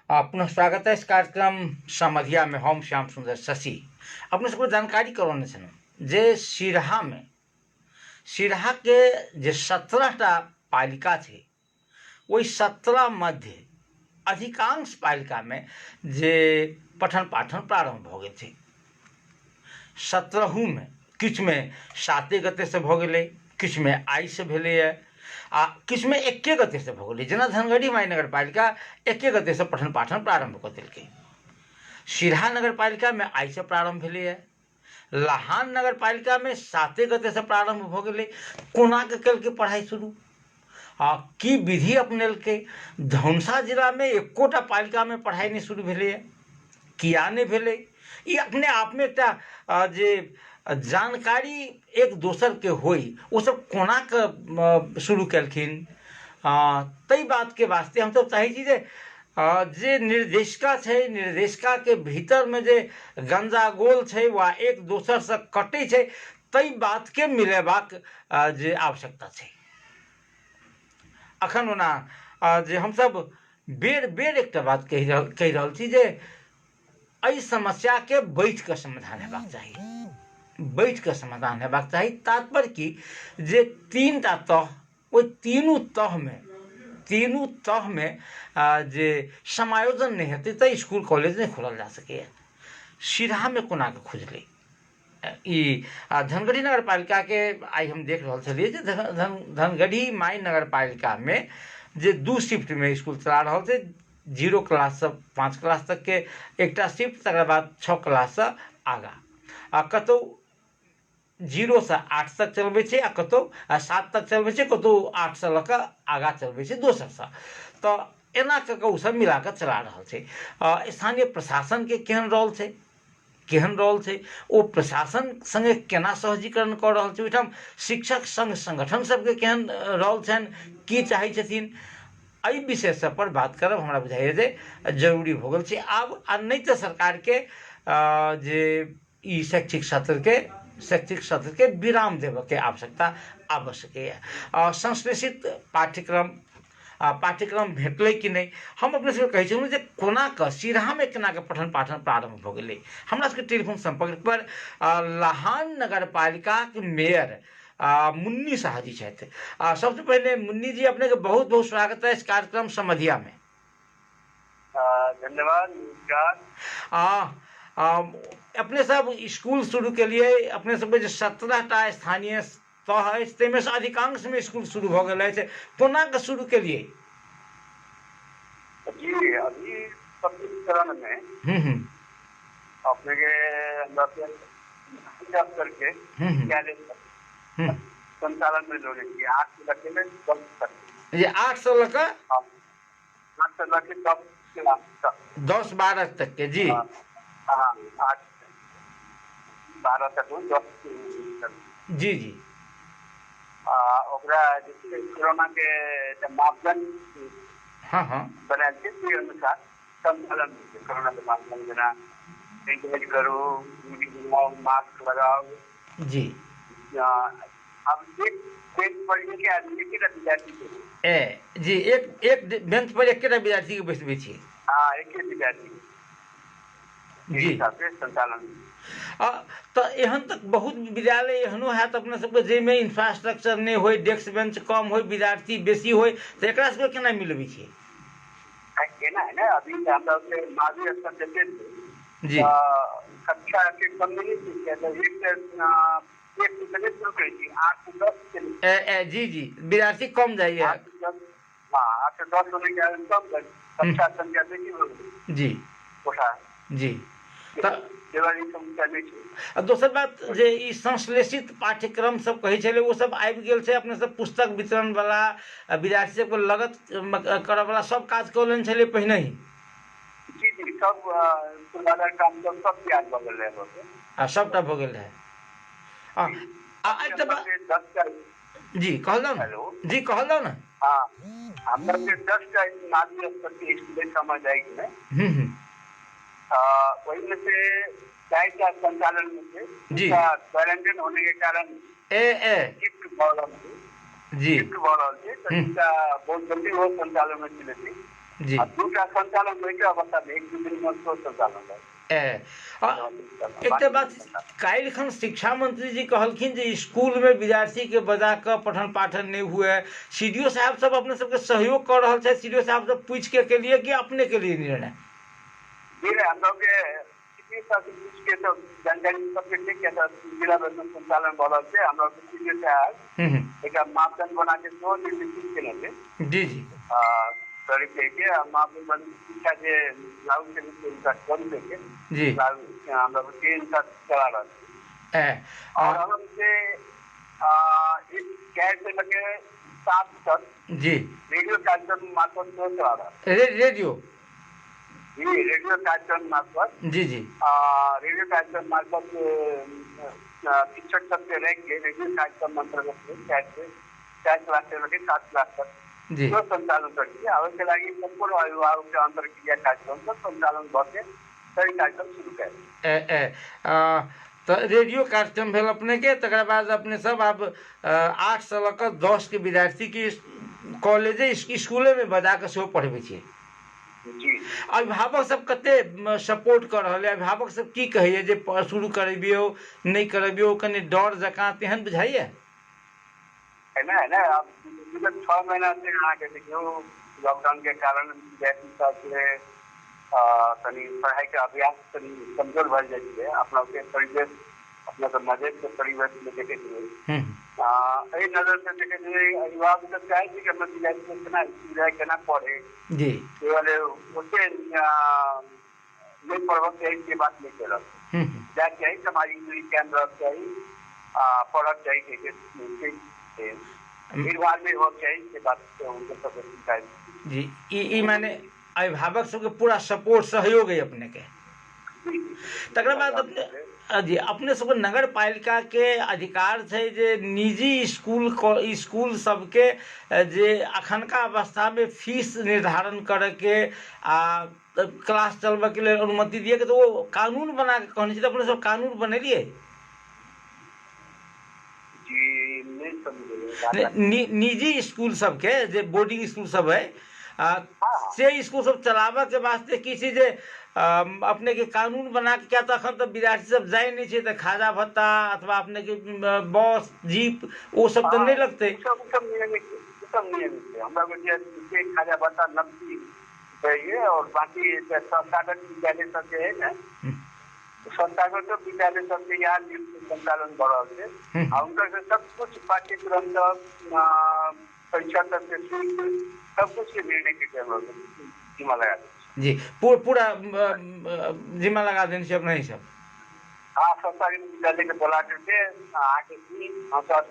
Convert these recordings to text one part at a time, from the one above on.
पुनः स्वागत है इस कार्यक्रम समधिया में। हम श्याम सुंदर शशि अपने सबको जानकारी करवाने छन जे सिरहा के जे 17टा पालिका छे वही 17 मध्य अधिकांश पालिका में जे पठन पाठन प्रारंभ भ गेल छे। 17 में किछ में 7 गते से भ गेलै, किछ में आई से भेलै आ किछ में 1 गते से भ गेलै। जेना धनगढ़ी माई नगर पालिका 1 गते से पठन पाठन प्रारंभ कर देलकै। सिरहा नगर पालिका में आई से प्रारंभ भेलै। लाहान नगर पालिका में 7 गते से प्रारंभ भ गेलै। कोना के केलकै पढ़ाई शुरू की विधि अपनेलकै। धनुषा जिला में एकोटा पालिका में पढ़ाई नहीं शुरू भेलै, किया नहीं भेलै, ई अपने आप में एकटा जे जानकारी एक दोसर के होई वो सब कोना के शुरू केलखिन। तई बात के वास्ते हम सब चाहे छी जे निर्देशिका छे, निर्देशिका के भीतर में जे गंजागोल छे वा एक दोसर से कटे छे, तई बात के मिलेबाक जे आवश्यकता छे। अखन ओना जे हम सब बेर बेर एक बात कहि रहल छी जे एहि समस्या के बैठ के समाधान हेबाक चाही, बैठ के समाधान हेबाक चाही। तात्पर्य की जे 3टा तह, ओहि तीनू तह में जे समायोजन नहीं हेतै तो स्कूल कॉलेज नहीं खोलल जा सकैए। सिरहा में कोना के खुजलै ई धनगढ़ी नगर पालिका के आई हम देख रहा छलिए जे धनगढ़ी माई नगर पालिका में जे 2 शिफ्ट में स्कूल चला रहा थे। 0 क्लास से 5 क्लास तक के एकटा शिफ्ट, तकर बाद 6 क्लास से आगा कतौ 0 से 8 तक चलबै छै आ कतौ 7 तक चलबै छै, कतौ 8 से लऽ कऽ आगा चलबै छै दोसर से। तो एना कऽ ओ सब मिला कऽ चला रहल छै। स्थानीय प्रशासन के केहन रोल छै, ओ प्रशासन संगे केना सहजीकरण कऽ रहल छै, ओहिठाम शिक्षक संघ संगठन सबके केहन रोल छनि, की चाहै छथिन, एहि विषय सब पर बात करब हमरा बुझाइए जे जरूरी भऽ गेल छै आब। आ नहीं तो सरकार के जे ई शैक्षिक सत्र के विराम देबऽ के आवश्यकता आवश्यक है। संश्लेषित पाठ्यक्रम भेटलै कि नहीं, हम अपने सबके कहै छलहुँ जे कोना कऽ सिरहा में केना कऽ पठन पाठन प्रारंभ भऽ गेलै। हमरा सबके टेलीफोन संपर्क पर लाहान नगर पालिका के मेयर मुन्नी शाह जी छथि। सबसे पहले मुन्नी जी अपने के बहुत बहुत स्वागत है इस कार्यक्रम समधिया में। धन्यवाद। अपने सब स्कूल शुरू के लिए अपने सब जो 17टा स्थानीय तह है ताहिमे से अधिकांश में स्कूल शुरू हो गए है, कोना के शुरू के लिए? जी अभी चरण में अपने के करके संचालन में जोड़े 8 से लगे में 10 तक। ये 8 से लेकर 10-12 तक के जी। 8-12 तक 10 जी जी। ओकरा जैसे कोरोना के मापदंड बनाए थे उसी अनुसार संचालन कोरोना के मापदंड जना एंकरेज करो, मास्क लगाओ जी। अब एक बेंच पर एक आदमी के विद्यार्थी जी एक बेंच पर एक विद्यार्थी के बैठबे छी। हाँ, एक विद्यार्थी जी संचालन। तो एहन तक बहुत विद्यालय एहनो है अपने सबके जाहिमे इंफ्रास्ट्रक्चर नहीं हो, डेस्क बेंच कम हो, विद्यार्थी बेसी हो, तो एकरा सबके केना मिलबै छी? केना है ना, अभी हमरा से माध्यमिक स्तर जते जी कक्षा के कम नहीं है तो एक से शुरू करी थी 8 से 10 जी जी विद्यार्थी कम जाइए। 8 से 10 होने के कम कक्षा संख्या देखी जी कोठा जी। तो दोसर बात जे ई संश्लेषित पाठ्यक्रम सब कहै छलै वो सब आबि गेल छै, अपने सब पुस्तक वितरण वाला विद्यार्थी सबके लगत करऽ वाला सब काज कऽ लेने छलै पहिने ही। जी जी सब काम सब तैयार भऽ गेल रहै, सबटा भऽ गेल रहै। जी कहलौ ना, जी कहलौ ना। हाँ, हमरा के 10टा माध्यमिक स्तर के स्टूडेंट समझ आएगी ना। वही में से 4टा संचालन में से जी क्वारंटाइन होने के कारण शिफ्ट भऽ रहल छै जी, शिफ्ट भऽ रहल छै, तो इनका बहुत जल्दी वो संचालन में चले थे। जी दूटा संचालन होइके अवस्था में एक दू दिन में उसको संचालन है। एक बात काल्हि खन शिक्षा मंत्री जी कहलखिन जे स्कूल में विद्यार्थी के बजा के पठन पाठन नहीं हुए, सीडीओ साहब सब अपने सबके सहयोग कर रहा है, सीडीओ साहब सब पूछ के लिए कि अपने के लिए निर्णय? जी हम लोग के तो जानकारी सबके ठीक है, जिला संचालन भरल से हम लोग सीडीओ साहब एक मापदंड बना के 2 दिन निश्चित के जी जी तरीके के मापदंड शिक्षा के लागू के लिए उनका कर देके जी हम लोग 3 तक चला रहे हैं और हम से इस कैद से लगे 7 तक जी रेडियो कार्यक्रम मार्फत चला रहा है। रेडियो जी रेडियो कार्यक्रम मार्फत जी जी रेडियो कार्यक्रम मार्फत शिक्षक सबसे रह के रेडियो कार्यक्रम अंतर्गत 4 क्लास से लगे 7 क्लास तक जी जो संचालन करती है उसके लगी संपूर्ण अभिभावक के अंतर्क्रिया कार्यक्रम का संचालन करके सही कार्यक्रम शुरू कर तो रेडियो कार्यक्रम भेल अपने के, तकर बाद अपने सब अब 8 से लऽ 10 के विद्यार्थी की कॉलेजे स्कूले में बजा के सेहो पढ़बै छियै। अभिभावक सब कते सपोर्ट कर रहा है? अभिभावक सब की कहिए जे शुरू करबियो नहीं करबियो, कनी डर जकाँ तेहन बुझाइए है ना। अब 6 महीना से यहाँ के देखियो लॉकडाउन के कारण विद्यार्थी सबके तनी पढ़ाई के अभ्यास तनी कमजोर भर जाती है। अपना के परिवेश अपना तो मजे के परिवेश में देखे हुए नजर से देखे हुए अभिभावक सब चाहे कि अपना विद्यार्थी कितना सुविधा केना पढ़े जी केवल उससे नहीं पढ़ के बात नहीं कर चाहिए समाजिक दूरी केंद्र चाहिए पढ़ चाहिए भीड़भाड़ में हो चाहिए बात उनके सब जी माने अभिभावक सबके पूरा सपोर्ट सहयोग है अपने के। तकर बाद अपने जी अपने सब नगर पालिका के अधिकार है जे निजी स्कूल सबके जे अखनका अवस्था में फीस निर्धारण करके क्लास चलबे के लिए अनुमति दिए के, तो वो कानून बना के कहने चाहिए। अपने सब कानून बनेलिए निजी स्कूल सबके जे बोर्डिंग स्कूल सब है से स्कूल सब चलाबे के वास्ते किसी जे अपने के कानून बना के, क्या तो अखन तो विद्यार्थी सब जाए नहीं छे तो खाजा भत्ता अथवा अपने के बस जीप वो सब तो नहीं लगते। खाजा भत्ता नकदी चाहिए और बाकी संस्थागत विद्यालय सब है ना, संस्थागत विद्यालय सब यहाँ संचालन बढ़ल है उनका सब कुछ पाठ्यक्रम परीक्षा तक सब कुछ के निर्णय के जिम्मा लगा जी पूरा जिम्मा लगा देने से अपना ही सब। हाँ सरकारी विद्यालय के बोला करके आके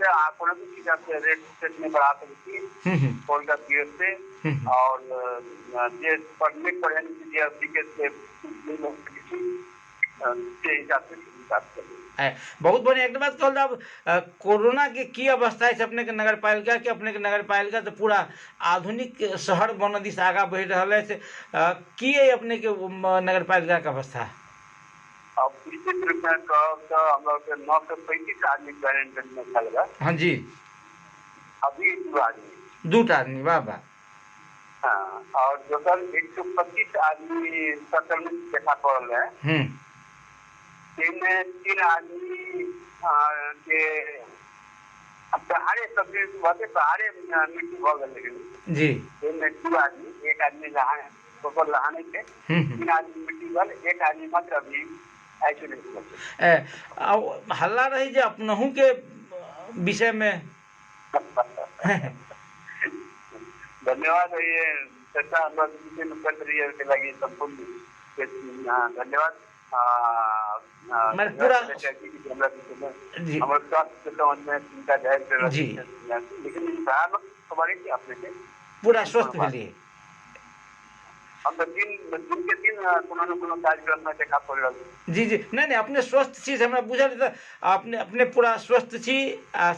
आपको भी किताब से रेट सेट में बढ़ा सकती है से और जे पढ़ने पढ़े बहुत बढ़िया। एक बात कहल जाब कोरोना के की अवस्था है अपने के नगर पालिका के? अपने के नगर पालिका तो पूरा आधुनिक शहर बन दिस आगा बढ़ रहा है, की है अपने के नगर पालिका के अवस्था? अब निश्चित रूप में हम लोग 935 आदमी क्वारंटाइन में चल रहा। हाँ जी अभी 2 आदमी वाह वाह। हाँ और जो कल 125 आदमी संक्रमित देखा पड़ रहे हैं इनमें 3 आदमी के पहाड़े सब्जी पहाड़े मृत्यु हो गए जी। इनमें 2 आदमी, एक आदमी लहाने के 3 आदमी मृत्यु भल, एक आदमी मात्र अभी हल्ला रही जे अपनहु के विषय में धन्यवाद। ये चर्चा हम लोग कर रही है उसके लगी संपूर्ण धन्यवाद। मैं पूरा हमारे स्वास्थ्य समझ में चिंता जाहिर जी लेकिन हमारे अपने के पूरा स्वस्थ भेलिए हम तो दिन के दिन कोनो कार्यक्रम में देखा पड़ रहा जी जी नहीं अपने स्वस्थ छी हमरा बुझल त अपने पूरा स्वस्थ छी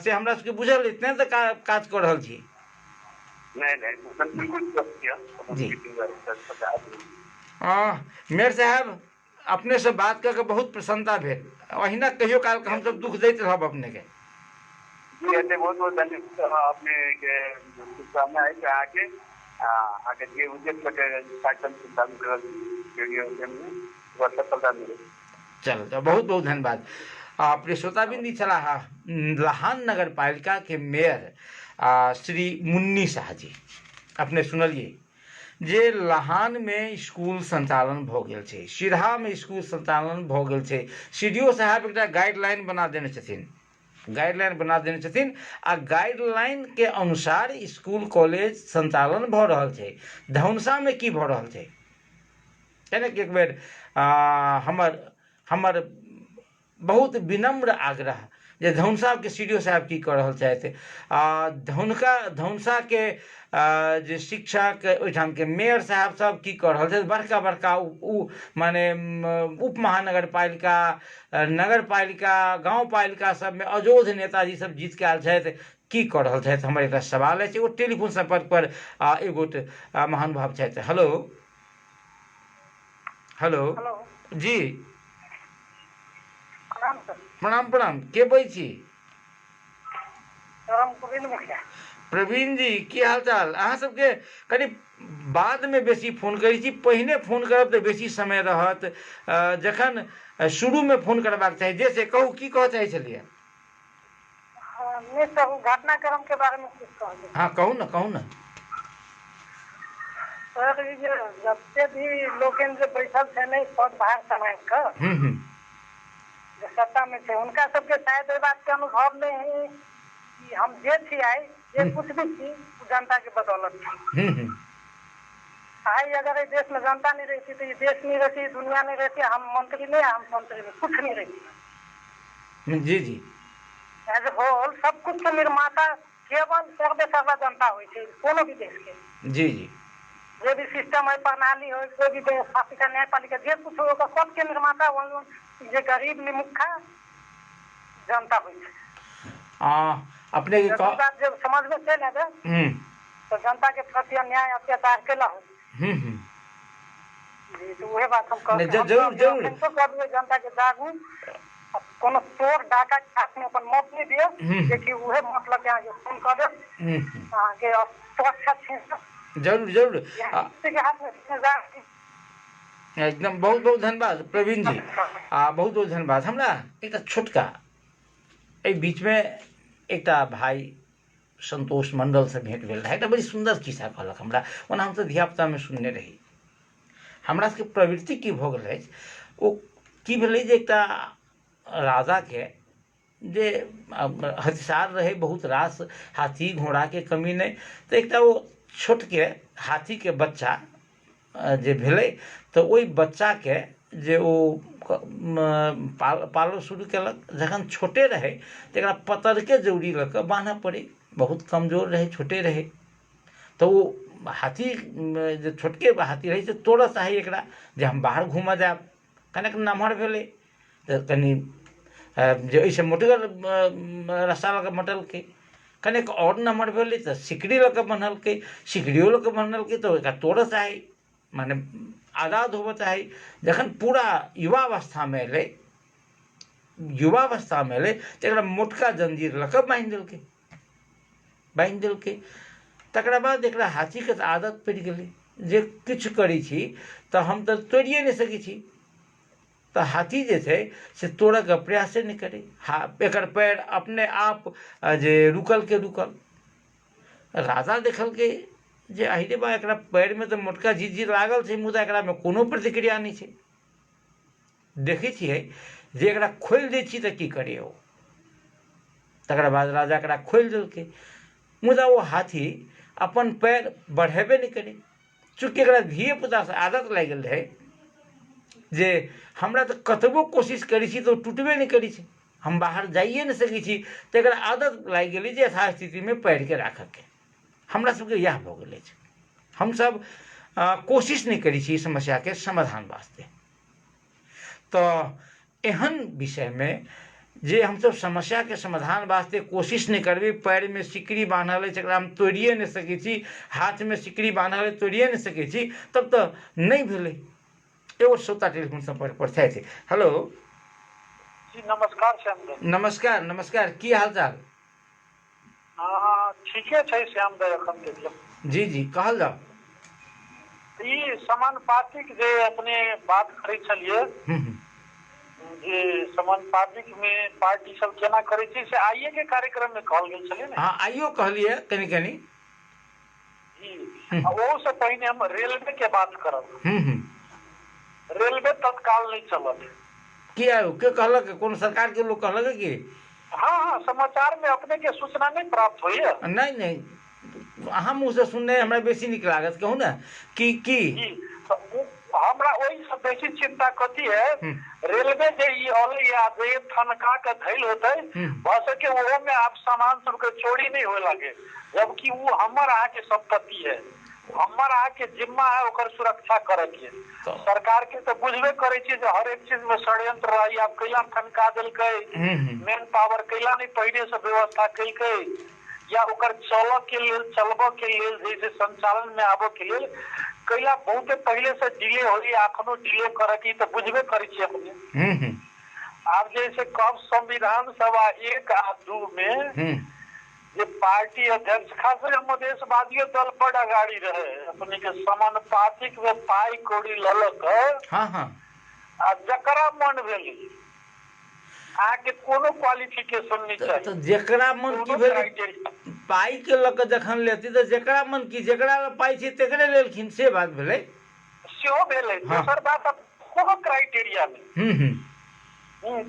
से हमरा सबके बुझल इतने तो काज कर रहल छी। नहीं बिल्कुल स्वस्थ जी मेयर साहब अपने से बात करके बहुत प्रसन्नता भेल। अहिना कहियो काल के हम सब दुख दैत रहब अपने के। जी बहुत बहुत धन्यवाद अपने के शुभकामना है आके आगे जे उद्योग कार्यक्रम चालू करल रेडियो में वो सफलता मिले। चलो बहुत बहुत धन्यवाद। प्रिय श्रोताबिंदी छलाह लहान नगर पालिका के मेयर श्री मुन्नी शाह जी। अपने सुनलिए जे लहान में स्कूल संचालन भ गेल छै, सिरहा में स्कूल संचालन भ गेल छै। सीडीओ साहब एकटा गाइडलाइन बना देने छथिन, आ गाइडलाइन के अनुसार स्कूल कॉलेज संचालन भ रहल छै। धौनसा में की भ रहल छै, एक बेर हमर बहुत विनम्र आग्रह जे धौनसा के सीडीओ साहब की कर रहल छथि, धौनसा के जे शिक्षक ओहिठाम के मेयर साहब सब की कर रहल छथि, बड़का बड़का माने उप महानगर पालिका, नगर पालिका, गांव पालिका सब में अजोध नेताजी सब जीत के आयल छथि, की कर रहल छथि। हमर एक सवाल है, वो टेलीफोन संपर्क पर एगो महानुभाव छथि। हेलो हेलो जी, प्रणाम प्रणाम, के बोलै छी? प्रवीण जी, की हाल चाल? अहाँ सबके कनी बाद में बेसी फोन करै छी, पहिने फोन करब तऽ बेसी समय रहत, जखन शुरू में फोन करबाक चाही। जैसे कहू, की कहऽ चाहै छलियै? घटनाक्रम के बारे में कुछ कहलिए। हाँ कहू ना, कहू ना। सर जते भी लोगन जे बैठल छै ने पद भार समय का जो सत्ता में थे, उनका सबके शायद बात के अनुभव में है कि हम जे थी आई जे कुछ भी थी जनता के बदौलत थी। आई अगर इस देश में जनता नहीं रहती तो ये देश नहीं रहती, दुनिया नहीं रहती, हम मंत्री नहीं, हम मंत्री नहीं, कुछ नहीं रहती। जी जी, एज ए होल सब कुछ के निर्माता केवल सर्वे सर्वा जनता हुई थी, कोनो भी देश के। जी जी, जो भी सिस्टम है, प्रणाली हो, कोई भी व्यवस्थापिका न्यायपालिका जे कुछ होगा सबके निर्माता जो गरीब निमुखा जनता हुई थी। अपने के बात जब समझ में चले ना तो जनता के प्रति अन्याय अत्याचार केला हो। जी, तो वही बात हम कहते हैं। जरूर जनता के जागू, कोनो चोर डाका में अपन मत नहीं दिए, देखिए वही मतलब यहाँ के फोन कर दे के सुरक्षा छीन। जरूर एकदम बहुत बहुत धन्यवाद प्रवीण जी, बहुत बहुत धन्यवाद। हमरा एक छोटका बीच में एक भाई संतोष मंडल से भेंट भेल रहा, बड़ी सुंदर किस्सा कहलक हमरा। ओना हम तो धियापुता में सुनने रही। हमरा सबके प्रवृत्ति की भ गेल अछि, ओ की भेलै जे एकटा राजा के जे हथियार रहे बहुत रास, हाथी घोड़ा के कमी नहीं, तो एकटा वो छोट के हाथी के बच्चा जे भेलै, तो ओहि बच्चा के जे ओ पालल शुरू केलक। जखन छोटे रहे तो एकरा पतर के जरूरी लऽ कऽ बान्हऽ पड़े, बहुत कमजोर रहे, छोटे रहे, तो वो हाथी जे छोटके हाथी रहे से तोड़ऽ चाही एकरा, जे हम बाहर घूमऽ जायब। कनिक नमहर भेलै तऽ कनि जे एहिसँ मोटगर रस्सा लऽ कऽ मटलकै, कनिक और नमहर भेलै तऽ सिकड़ी लऽ कऽ बन्हलकै, सिकड़ियो लऽ कऽ बन्हलकै, तऽ एकरा तोड़ऽ चाही, माने आजाद होबऽ चाही। जखन पूरा युवावस्था में एलै तऽ एकरा मोटका जंजीर लऽ कऽ बान्हि देलकै। तकरा बाद एकरा हाथी के आदत पड़ि गेलै जे किछु करै छी तऽ हम तऽ तोड़िए नहि सकै छी, तऽ हाथी जे छै से तोड़ऽ के प्रयासे नहि करे। एकर पैर अपने आप जे रुकल के रुकल। राजा देखलकै जे अहिरे बा, एकरा पैर में तो मोटका झिझिर लागल छै, मुदा एकरा में कोनो प्रतिक्रिया नहीं छै। देखै छियै जे एकरा खोलि दै छी तऽ की करे ओ। तकरा बाद राजा एकरा खोलि देलकै, मुदा वो हाथी अपन पैर बढ़ेबे नहीं करे, चूँकि एकरा धिये पुता से आदत लागि गेल रहे जे हमरा तऽ कतबो कोशिश करै छी तऽ टूटबे नहीं करै छै, हम बाहर जाइए नहीं सकै छी, तऽ एकरा आदत लागि गेलै जे यथास्थिति में पैर के राखऽ के। हमरा सबके यह भऽ गेल अछि। हमसब कोशिश नहीं करै छी समस्या के समाधान वास्ते। तो एहन विषय में जे हमसब समस्या के समाधान वास्ते कोशिश नहीं करबै, पैर में सिकड़ी बान्हल अछि एकरा हम तोड़िए नहीं सकै छी, हाथ में सिकड़ी बान्हल अछि तोड़िए नहीं सकै छी, तब तो नहीं भेलै। एगो श्रोता टेलीफोन संपर्क पर छथि। हेलो जी, नमस्कार श्याम। नमस्कार नमस्कार, की हाल चाल? ठीके छै श्याम भाई, एखन देखियौ। जी जी, कहल जाओ। ई समानुपातिक जे अपने बात करै छलिए जे समानुपातिक में पार्टी सब केना करै छै से आइए के कार्यक्रम में कहल गेल छलै ने। हाँ आइयो कहलिए कनी कनी जी। वो से पहले हम रेलवे के बात करब। रेलवे तत्काल नहीं चलत। किया के कहलक कौन सरकार के लोग कहलक कि हाँ समाचार में अपने के सूचना नहीं प्राप्त हुई है। नहीं अहाँ मुँह से सुनने हमरा बेसी नीक लागत कहूँ ना कि हमरा वही से बेसी चिंता कथी है रेलवे जे ई अलै या जे थनका के धैल होते भ सके ओहो में आप सामान सब के चोरी नहीं होए लगे, जबकि वो हमर अहाँ के संपत्ति है, हमर अहाँ के जिम्मा है ओकर सुरक्षा करे के। सरकार के तो बुझबे करे छी जे हर एक चीज में षड्यंत्र रही। आप कैला थनका देलकै, मेन पावर कैला नहीं पहले से व्यवस्था कैलकै या ओकर चलब के लेल जैसे संचालन में आबो के लेल कैला बहुत पहले से डिले हो रही, अखनो डिले करे की तो बुझबे करे छी अपने। आप जैसे कब संविधान सभा 1 आ 2 में जे पार्टी अध्यक्ष खास मधेशवादी दल बड़ अगाड़ी रहे अपने के समानुपातिक में पाई कौड़ी ललक आ जकरा मन भेल आके कोनो क्वालिफिकेशन नहीं चाहिए। तो जेकरा मन की भेल पाई के लक जखन लेती तो जेकरा मन की जेकरा पाई छै तेकरे लेलखिन से बात भेलै सेहो भेलै। दोसर बात अब कोनो क्राइटेरिया नहीं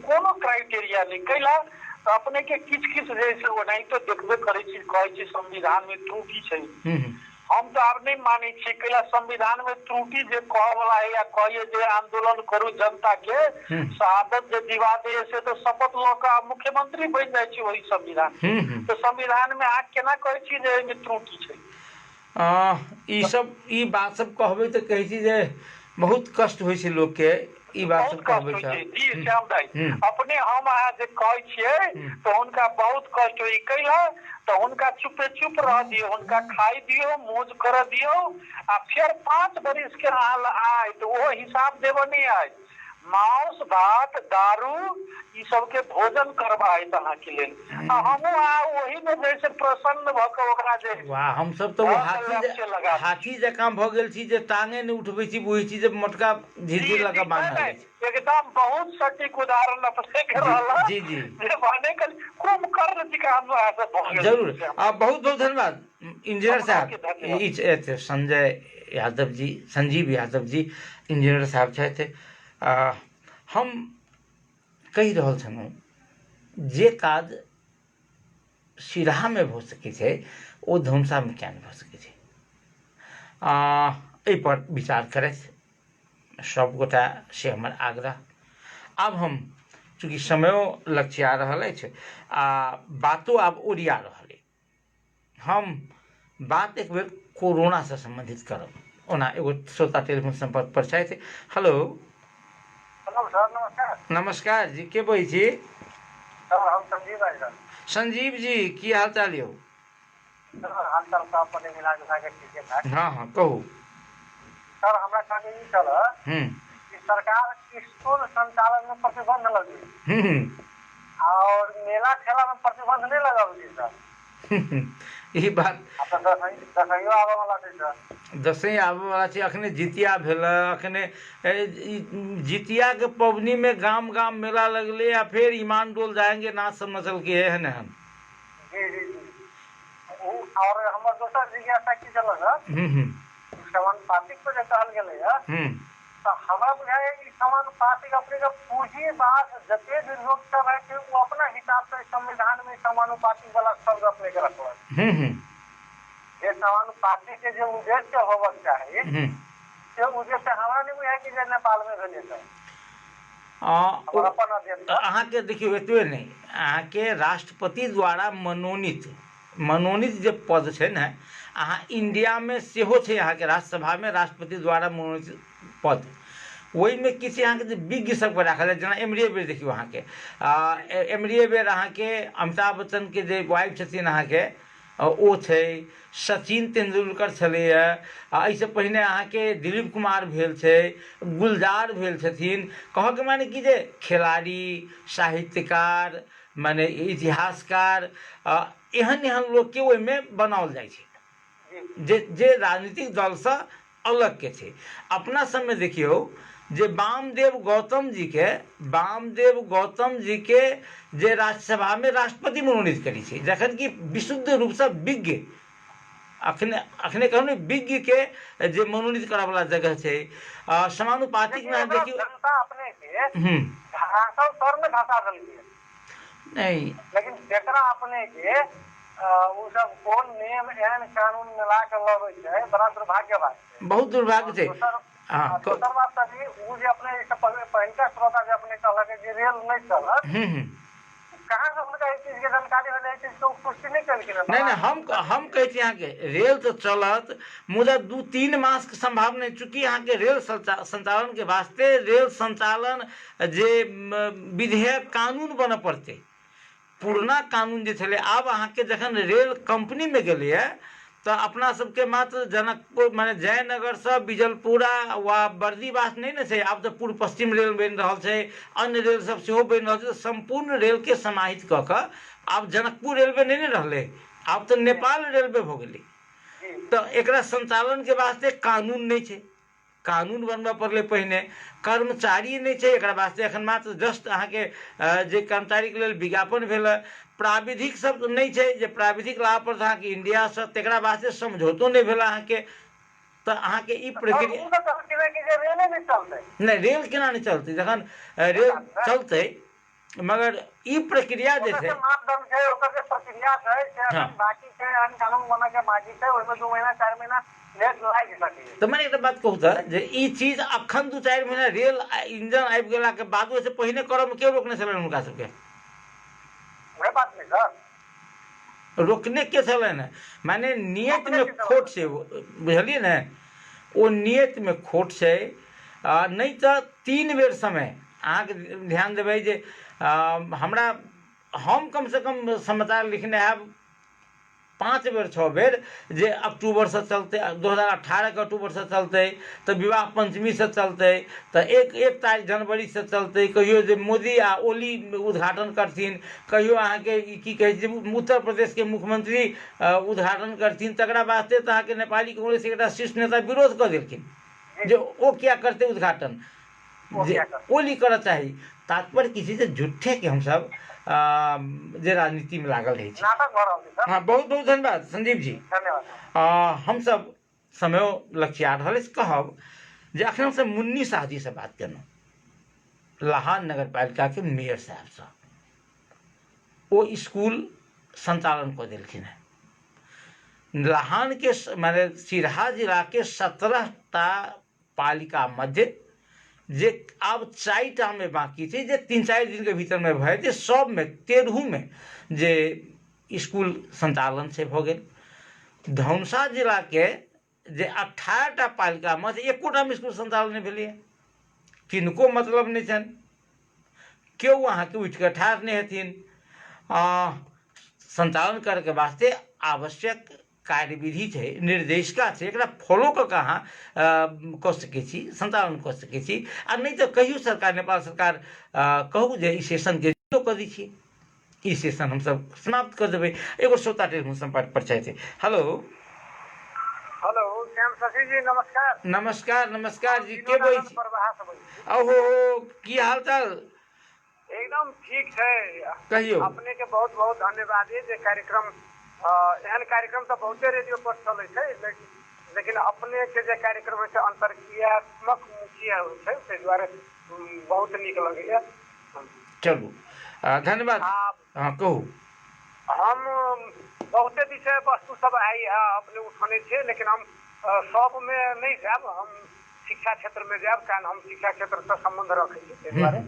कोनो क्राइटेरिया नहीं कैला तो अपने के किछ जैसे ओनाही तो देखबे करे छी कहै छी संविधान में त्रुटि छै। हम तो आप नहीं माने छी कैला संविधान में त्रुटि जे कह वाला है या कहिए जे आंदोलन करू जनता के शहादत जे दिवा दे से तो शपथ लौका मुख्यमंत्री बन जाए छी वही संविधान। तो संविधान में आग केना कहे छी जे एमे त्रुटि छै। ई बात सब कहबे तो कहे छी जे बहुत कष्ट होय छै लोग के ई बात सब कहबे छै। जी श्याम भाई अपने हम अहाँ जे कहै छियै तो उनका बहुत कष्ट होई कैला तो उनका चुपे चुप रह दियो, उनका खाई दियो, मौज कर दियो आ फिर 5 बरिस के हाल आए तो वो हिसाब देव नहीं आए। मांस भात दारू ई सब के भोजन करवाए तहाँ के लेल हम वही में जैसे प्रसन्न भ के ओकरा जे वाह हम सब तो हाथी जकाँ भ गेल छी जे टांगे नहीं उठबै छी बुझै छी जे मोटका झिझी लगा बांधल एकदम बहुत सटीक उदाहरण अपने के रहला। जी जे माने के कुंभकर्ण जी का हम ऐसे भ गेल जरूर। बहुत बहुत धन्यवाद इंजीनियर साहब। संजय यादव जी संजीव यादव जी इंजीनियर साहब छथि। हम कहि रहल छलहुँ जे काज सिराहा में भ सकै छै ओ धनुषा में किया नहीं भ सकै छै। एहि पर विचार करैत सब गोटा से हमर आग्रह। आब हम चूँकि समयो लक्ष्या रहल अछि आ बातो आब ओरिया रहल अछि, हम बात एक बेर कोरोना से संबंधित करब। ओना एगो श्रोता टेलीफोन संपर्क पर छथि। हेलो नमस्कार। नमस्कार जी के बोलै छी? हम संजीव बाजि रहल छी। संजीव जी की हाल चाल यौ? हाल चाल सब अपने मिला जुला के ठीके ठाक। हाँ कहू सर हमरा कहने ई छल कि सरकार स्कूल संचालन में प्रतिबंध लगी और मेला ठेला में प्रतिबंध नहीं लगावली सर। ई बात दसैयो आबे वाला छै सर। दसैं आबे वाला छै, अखने जितिया भेल, अखने जितिया के पबनी में गाम गाम मेला लगले आ फिर ईमान डोल जाएंगे नाच सब नचल के है न। जी और हमर दोसर जिज्ञासा की चल सर समानुपातिक पर जे कहल गेलै है तो हमरा बुझाय ई समानुपातिक अपने के पूंजीवाद जते भी लोग सब है कि वो अपना हिसाब से संविधान में समानुपातिक वाला शब्द अपने के रखल ये समानुपातिक के जो उद्देश्य होबक चाही से उद्देश्य हमरा नहीं बुझाय कि जे नेपाल में भेलै सर। अहाँ के देखियो एतबे नहीं, अहाँ के राष्ट्रपति द्वारा मनोनीत जे पद छै ने अहाँ इंडिया में सेहो छै, अहाँ के राज्यसभा में राष्ट्रपति द्वारा मनोनीत पद ओहि में किछु अहाँ के विज्ञ सबके राखल जेना एमरिए बेर देखियो अहाँ के एमरिए बेर अहाँ के अमिताभ बच्चन के जे वाइफ छथिन अहाँ के ओ छै, सचिन तेंदुलकर छलैया, एहिसँ पहिने अहाँ के दिलीप कुमार भेल छै, गुलजार भेल छथिन। कहऽ के माने कि जे खिलाड़ी साहित्यकार माने इतिहासकार एहन लोग के ओहि में बनाओल जाइ छै जे राजनीतिक दल से अलग के थे। अपना समय देखियो जे वामदेव गौतम जी के जे राज्यसभा में राष्ट्रपति मनोनीत करी छै, जखन कि विशुद्ध रूप से विज्ञ अखने कहूँ विज्ञ के जे मनोनीत करे वाला जगह छै। समानुपातिक में देखियो जनता अपने के धरातल स्तर में धसा देलकै नहीं, लेकिन जेकरा अपने के वो सब कोन नियम एहन कानून मिला के लगे छै, बड़ा दुर्भाग्य बात छै, बहुत दुर्भाग्य छै। दोसर बात तभी वो जे अपने पहिलका श्रोता जे अपने कहलक जे रेल नहीं चलत, कहाँ से उनका इस चीज के जानकारी है, इस चीज को पुष्टि नहीं करके नहीं हम कहै छी अहाँ के रेल तो चलत, मुदा 2-3 मास के संभावना चूंकि अहाँ के रेल संचालन के वास्ते रेल संचालन जे विधेयक कानून बन पड़ते, पुरना कानून जे छलै, आब अहाँ के जखन रेल कंपनी में गेलै है तो अपना सबके मात्र जनकपुर माने जयनगर से बिजलपुरा वा बर्दीवास नहीं ने छै, आब तो पूर्व पश्चिम रेल बनि रहल छै, अन्य रेल सब सेहो बनि रहल छै, संपूर्ण रेल के समाहित क के आब जनकपुर रेलवे नहीं ने रहले, आब तो नेपाल रेलवे भ गेलै। तो एकरा संचालन के वास्ते कानून नहीं छै, कानून बनबा पड़ले, पहिने कर्मचारी नहीं छै एकरा वास्ते, एखन मात्र जस्ट अहाँ के जे कर्मचारी के लेल विज्ञापन भेल, प्राविधिक सब नहीं छै जे प्राविधिक लाभ पर अहाँ के इंडिया से तेकरा वास्ते समझौतो नहीं भेल अहाँ के, तो अहाँ के ई प्रक्रिया नहीं रेल केना नहीं चलते, जखन रेल चलते मगर ई प्रक्रिया जे छै मापदंड छै, ओकर जे प्रक्रिया छै से बाकी छै, अन्य कानून बना के बाकी छै, ओहिमे 2 महीना 4 महीना लेट लागि सकै। तो मैंने एक बात कहूँ था जे ई चीज अखन 2-4 महीना रेल इंजन आबि गेला के बादो से पहिने करब में के रोकने छलन हुनका सबके? वही बात नहीं सर, रोकने के छलन माने नियत में खोट छै, बुझलिए ने, ओ नियत में खोट छै। नहीं तो 3 बेर समय अहाँ के ध्यान देबै जे हमरा हम कम से कम समाचार लिखने हैब 5 बेर 6 बेर जे अक्टूबर से चलते, 2018 के अक्टूबर से चलते, तो विवाह पंचमी से चलते, तो 1 तारीख जनवरी से चलते, कहियो जे मोदी आ ओली उद्घाटन करथिन, कहियो अहाँ के की कहै छै उत्तर प्रदेश के मुख्यमंत्री उद्घाटन करथिन, तकरा वास्ते तो अहाँ के नेपाली कांग्रेस के एकटा शीर्ष नेता विरोध कर देलखिन जे ओ क्या करते उद्घाटन, ओली करऽ चाही। तात्पर्य किसी से झूठे के हम सब जे राजनीति में लागल रहे छी। हाँ, बहुत बहुत धन्यवाद संदीप जी, धन्यवाद। हम सब समय लक्ष्या रहा कहब जे अखन हम सब मुन्नी शाह जी से बात केलहुँ, लाहान नगर पालिका के मेयर साहब से, वो स्कूल संचालन कर दिलखिन है। लाहान के माने सिरहा जिला के 17टा पालिका मध्य जे आब 4टा में बाकी छै, जे 3-4 दिन के भीतर में भए जे सब में 13 में जे स्कूल संचालन से भ गेल। धनुषा जिला के जे 18टा पालिका में एकोटा में स्कूल संचालन नहीं भेलै, किनको मतलब नहीं छन, केओ अहाँ के उठ के ठाढ़ नहीं हेथिन। संचालन करे के वास्ते आवश्यक कार्यविधि छै, निर्देशिका छै, एकरा फॉलो क के अहाँ कऽ सकै छी, संचालन कऽ सकै छी। आ नहीं तो कहियो सरकार, नेपाल सरकार कहू जे ई सेशन के कऽ दै छी, ई सेशन हम सब समाप्त कर देबै। एगो श्रोता टेलीफोन संपर्क पर छै। हेलो हेलो, श्याम शशि जी नमस्कार। नमस्कार नमस्कार जी, के बोलै छी? ओहो, की हाल चाल? एकदम ठीक है, कहियो। अपने के बहुत बहुत धन्यवाद जे कार्यक्रम, एहन कार्यक्रम तो बहुते रेडियो पर चले छै, लेकिन अपने के जे कार्यक्रम है अंतरक्रियात्मक मुखिया है, ताहि दुआरे बहुत नीक लगैया। चलू धन्यवाद। हाँ कहू। हम बहुते विषय वस्तु सब आई है अपने उठाने छे, लेकिन हम सब में नहीं जाब, हम शिक्षा क्षेत्र में जाब, कारण हम शिक्षा क्षेत्र से संबंध रखे छी, ताहि दुआरे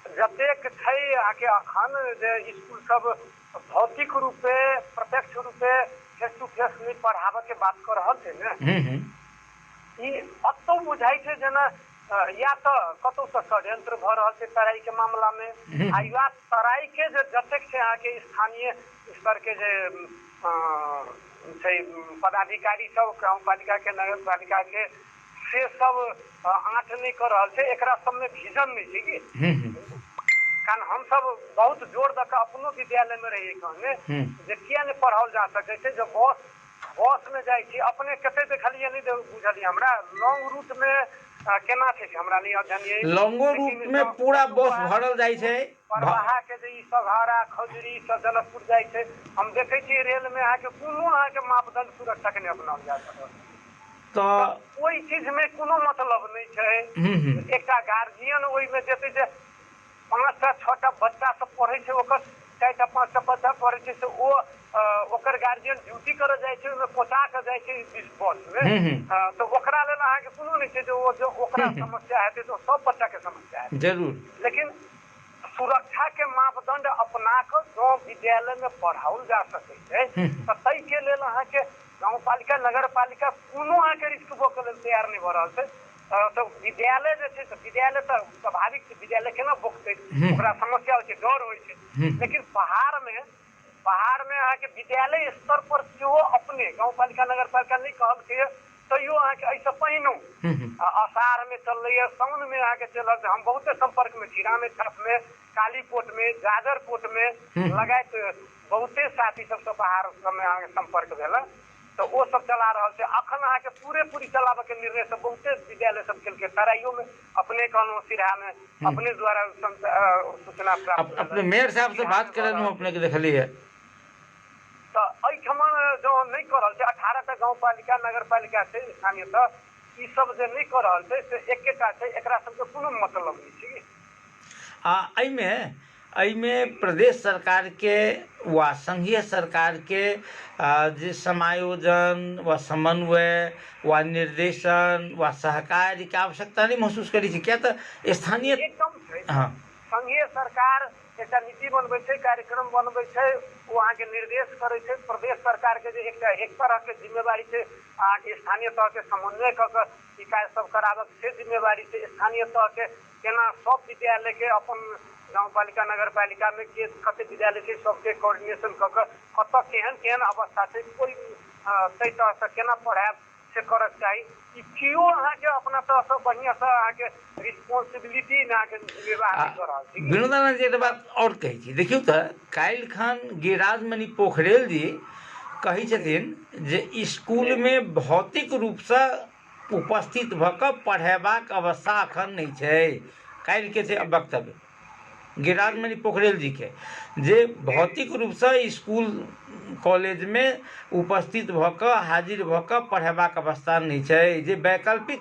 जतेक छै आके अखन जे स्कूल सब भौतिक रूपे प्रत्यक्ष रूपे फेस टू फेस नहीं पढ़ाबे के बात कर रहल छै ने, ई अतो बुझाई छै जेना या तो कतौ से षड्यंत्र भ रहल छै तराई के मामला में, आ या तराई के जे जतेक छै अहाँ के स्थानीय स्तर के जे छै पदाधिकारी सब, गाँव पालिका के नगर पालिका के, से सब आँट नहीं कर रहल छै, एकरा सब में विजन नहीं छै कि कारण हम सब बहुत जोर दऽ के अपनो विद्यालय में रहिए कहने जे किया नहीं पढ़ाओल जा सकै छै। जब बस में जाइ छी अपने कते देखलिए नहीं बुझलिए हमरा लॉन्ग रूट में केना छै से हमरा नहीं अध्ययन है। लॉन्गो रूट में पूरा बस भरल जाइ छै। परवाहा के जे ई सघारा खजुरी सब जनकपुर जाइ छै हम देखै छी रेल में अहाँ के कोनो अहाँ के मापदंड सुरक्षा के नहीं अपनाओल जा सकल। तो ओई चीज में कोनो मतलब नहीं छै। एकटा गार्जियन ओई में जेते जे 5टा 6टा बच्चा सब पढ़े छै ओकर 4टा 5टा बच्चा पढ़े छै से ओ ओकर गार्जियन ड्यूटी करे जाइ छै ओमे पहुंचा के जाइ छै बस में तो ओकरा लेल अहाँ के कोनो नहीं छै जो ओकरा समस्या हेतै तो सब बच्चा के समस्या है जरूर। लेकिन सुरक्षा के मापदंड अपना के जो विद्यालय में पढ़ाओल जा सकै छै तो तै के लेल अहाँ के गाँव पालिका नगर पालिका कोनो अहाँ के रिस्क के लेल तैयार नहीं भ रहल छै। तो विद्यालय जे छै से विद्यालय तो स्वाभाविक छै विद्यालय केना बोकतै ओकरा समस्या होइ छै डर होइ छै। लेकिन पहाड़ में अहाँ के विद्यालय स्तर पर सेहो अपने गाँव पालिका नगर पालिका नहीं कहलकै तैयो अहाँ के ऐसे पहिनो अषाढ़ में चलैया साउन में अहाँ के चलल हम बहुते संपर्क में छी रामेछाप में कालीकोट में जाजरकोट में लगायत बहुते साथी सब पहाड़ सब में अहाँ के संपर्क भेल तो वो सब चला रहा है। अखन अहाँ के पूरी चलावे के निर्णय सब बहुते विद्यालय सब के तराइयो में अपने कहनो सिरहा में अपने द्वारा सूचना प्राप्त अपने मेयर साहब से बात करे अपने के देखलिए तो एहिठमा जो नहीं कर रहल छै 18टा गाँव पालिका नगर पालिका छै स्थानीय तो ई सब जे नहीं कर रहल छै से एकेटा छै एकरा सबके कोनो मतलब नहीं छै। एहिमे प्रदेश सरकार के व संघीय सरकार के जे समायोजन व समन्वय व निर्देशन व सहकारी के आवश्यकता नहीं महसूस करी छै क्या तो स्थानीय एकदम छै। संघीय सरकार एकटा नीति बनबै छै कार्यक्रम बनबै छै वो अहाँ के निर्देश करे छै। प्रदेश सरकार के जे एक तरह के जिम्मेवारी छै अहाँ के स्थानीय तह के समन्वय क के ई काज सब कराबक से जिम्मेवारी छै। स्थानीय तह के केना सब विद्यालय के अपन गाँव पालिका नगर पालिका में के कते विद्यालय छै सबके कोऑर्डिनेशन क के कत केहन अवस्था छै कोई तै तरह से केना पढ़ाब से करक चाही कियो अहाँ के अपना तरह से बढ़िया से अहाँ के रिस्पांसिबिलिटी अहाँ के निर्वाह कर रहल छै। विनोदानंद जी बात और कहै छी देखियौ तो काल्हि खन गिरिराज मणि पोखरेल जी कहै छथिन जे स्कूल में भौतिक रूप से उपस्थित भ के पढ़ेबाक अवस्था अखन नहीं छै। काल्हि के छै वक्तव्य गिरिराज मणि पोखरेल जी के जे भौतिक रूप से स्कूल कॉलेज में उपस्थित भ के हाजिर भ के पढ़ेबाक अवस्था नहीं छै। जे वैकल्पिक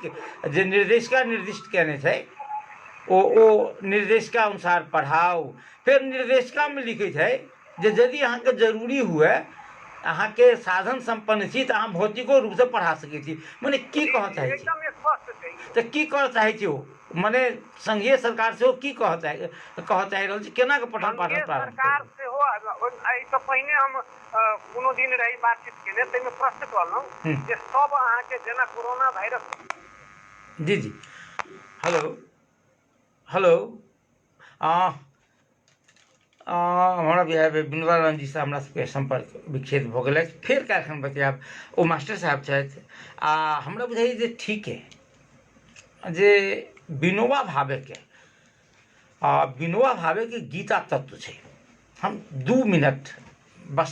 जे निर्देशिका निर्दिष्ट केने छै ओ निर्देशिका अनुसार पढ़ाओ। फिर निर्देशिका में लिखे छै जे यदि अहाँ के जरूरी हुए अहाँ के साधन संपन्न छी तो अहाँ भौतिको रूप से पढ़ा सकै छी। मने की कह चाहै छी तो की कह चाहै छी मने संघीय सरकार से की कह चाहि रहल छी केना के पठन पाठन प्रारंभ सरकार से हो एहि से पहिने हम कोनो दिन रही बातचीत केने तै में प्रश्न करलहुं जे सब अहाँ के जेना कोरोना वायरस जी हेलो हमारा विनोदानंद जी से हमरा सबके संपर्क विच्छेद भ गेल फिर कार्यक्रम बतियाब ओ मास्टर साहब छथि हमरा बुझाइए जे ठीक है जे विनोबा भावे के गीता तत्व छै। हम 2 मिनट बस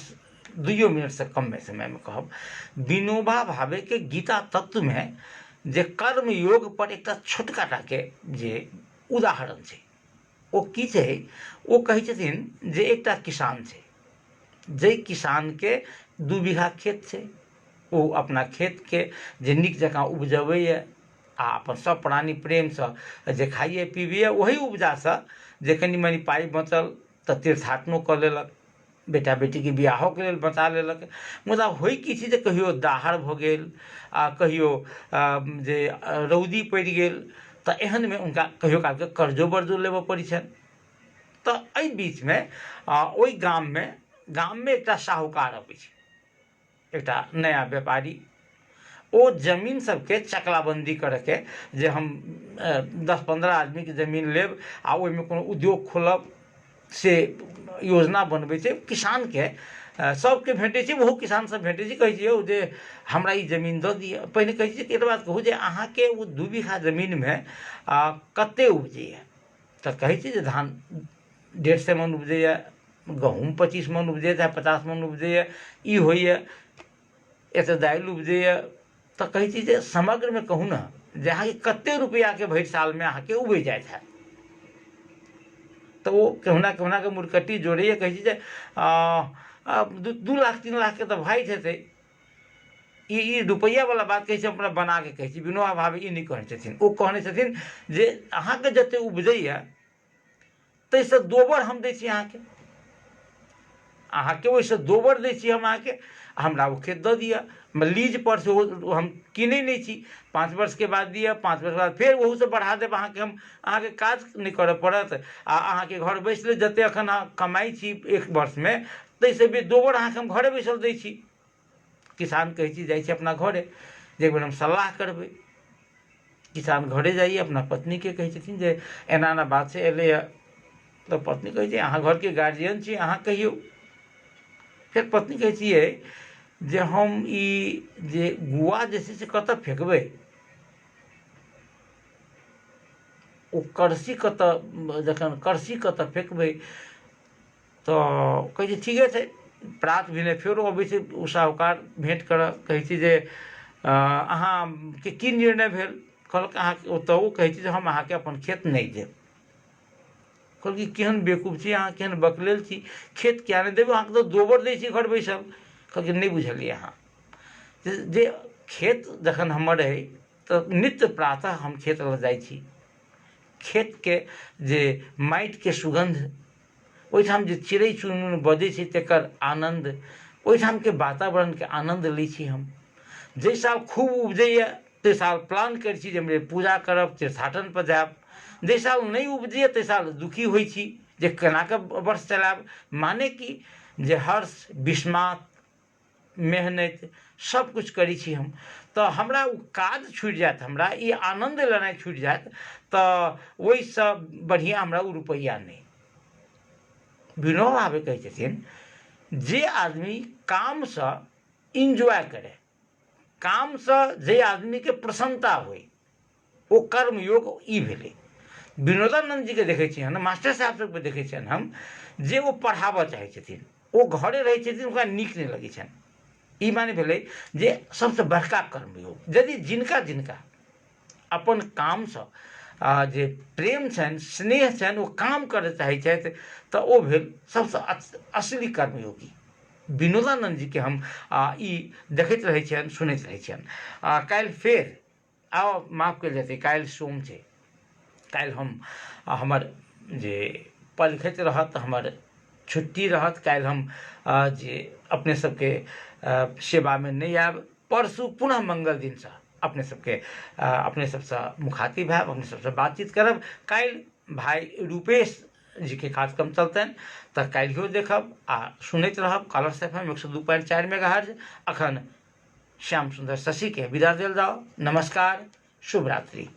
2 मिनट से कम में समय में कहब विनोबा भावे के गीता तत्व में जे कर्म योग पर एक छोटका टा के जे उदाहरण छै ओ की छै ओ कहै छथिन जे एकटा किसान छै जे किसान के 2 बीघा खेत छै ओ अपना खेत के जे नीक जकाँ उपजबैए आ अपन सब प्राणी प्रेम से जे खाइए पीबिए वही उपजा से जे कनी मनी पाई बचल तऽ तीर्थाटनो कऽ लेलक बेटा बेटी के बियाहो के लेल बचा लेलक। मुदा होइ की छै जे कहियो दाहड़ भऽ गेल कहियो जे रौदी पड़ि गेल तऽ एहन में उनका कहियो काल के कर्जो बर्जो लेबऽ पड़ै छनि। तऽ एहि बीच में ओहि गाम में एकटा साहूकार अबै छै एकटा नया व्यापारी ओ जमीन सबके चकलाबंदी करके जे हम 10-15 आदमी के जमीन लेब आ ओहि में कोनो उद्योग खोलब से योजना बनबै छै। किसान के सबके भेटै छै ओहो किसान सब भेटै छै कहै छै जे हमरा ई जमीन दऽ दिअ पहिने कहै छै एतबा बात कहू जे अहाँ के ओ 2 बीघा जमीन में कते उपजैए तऽ कहै छै जे धान 150 मन उपजैए, गहूम 25 मन उपजैए चाहे 50 मन उपजैए, ई होइए, एतऽ दालि उपजैए। तऽ कहै छी जे समग्रमे कहू ने जे अहाँके कतेक रुपैआके भरि सालमे अहाँके उपजि जाइत हैत। तऽ ओ केहुना केहुनाके मुरकट्टी जोड़ैए, कहै छी जे 2 लाख 3 लाखके तऽ भए जेतै। ई रुपैआवला बात कहै छै, अपना बनाके कहै छी, विनोबा भावे ई नहि कहने छथिन। ओ कहने छथिन जे अहाँके जतेक उपजैए ताहिसँ दोबर हम दै छी अहाँके ओहिसँ दोबर दै छी हम अहाँके, हमरा ओ खेत दऽ दिअ। लीज पर से हम कीनै नहि छी, 5 वर्षके बाद दिअ, 5 वर्ष बाद फेर ओहूसँ बढ़ा देब अहाँके, हम अहाँके काज नहि करऽ पड़त आ अहाँके घर बैसल जतेक एखन अहाँ कमाइ छी 1 वर्षमे ताहिसँ भी दोबर अहाँके हम घरे बैसल दै छी। किसान कहै छी जाइ छी अपना घरे जे एक बेर हम सलाह करबै। किसान घरे जाइए, अपना पत्नीके कहै छथिन जे एना एना बात से एलैए। तऽ पत्नी कहै छै अहाँ घरके गार्जियन छी, अहाँ कहियौ। फेर पत्नी कहै छियै जे हम ई जे गुआ जे छै से कतऽ फेकबै, ओ करसी कतऽ, जखन करसी कतऽ फेकबै तऽ कहै छै ठीके छै। प्रात भेने फेरो अबै छै ओ साहूकार भेँट करऽ, कहै छै जे अहाँके की निर्णय भेल। कहलक अहाँके ओतऽ ओ कहै छै जे हम अहाँके अपन खेत नहि देब। कहलकै केहन बेवकूफ छी अहाँ, केहन बकलेल छी, खेत किया नहि देबै, अहाँके तऽ दोबर दै छी घर बैसल। कहलकै नहि बुझलियै अहाँ जे खेत जखन हमर अइ तऽ नित्य प्रातः हम खेत लऽ जाइ छी। खेतके जे माटिके सुगन्ध, ओहिठाम जे चिड़ै चुनमुन बजै छै तकर आनन्द, ओहिठामके वातावरणके आनन्द लै छी हम। जाहि साल खूब उपजैए ताहि साल प्लान करै छी जे हम पूजा करब, तीर्थाटनपर जायब। जाहि साल नहि उपजैए ताहि साल दुखी होइ छी जे केनाकऽ वर्ष चलायब। माने कि जे हर्ष, विस्मात, मेहनति सबकिछु करै छी हम, तऽ हमरा ओ काज छुटि जायत, हमरा ई आनन्द लेनाइ छुटि जायत, तऽ ओहिसँ बढ़िआँ हमरा ओ रुपैआ नहि। विनोबा भावे कहै छथिन जे आदमी कामसँ इंजॉय करे, कामसँ जे आदमीके प्रसन्नता होइ, ओ कर्मयोग ई भेलै। विनोदानन्द जीके देखै छियनि, मास्टर साहब सबके देखै छियनि हम, जे ओ पढ़ाबऽ चाहै छथिन, ओ घरे रहै छथिन, ओकरा नीक नहि लगै छनि। ई माने भेलै जे सबसँ बड़का कर्मयोग। यदि जिनका जिनका अपन कामसँ जे प्रेम छनि, स्नेह छनि, ओ काम करऽ चाहै छथि तऽ ओ भेल सबसँ असली कर्मयोगी। विनोदानन्द जीके हम ई देखैत रहै छियनि, सुनैत रहै छियनि। काल्हि फेर माफ कयल जेतै, काल्हि सोम छै, काल्हि हम हमर जे पलखैत रहत, हमर छुट्टी रहत। काल्हि हम जे अपने सबके सेवामे नहि आयब। परसू पुनः मंगल दिनसँ अपने सबसँ मुखातिब हैब, अपने सबसँ बातचीत करब। काल्हि भाइ रूपेश जीके कार्यक्रम चलतनि तऽ काल्हियो देखब आ सुनैत रहब। Colours FM 102.4 megahertz. अखन श्याम सुंदर शशि के विदा देल जाओ। नमस्कार, शुभ रात्रि।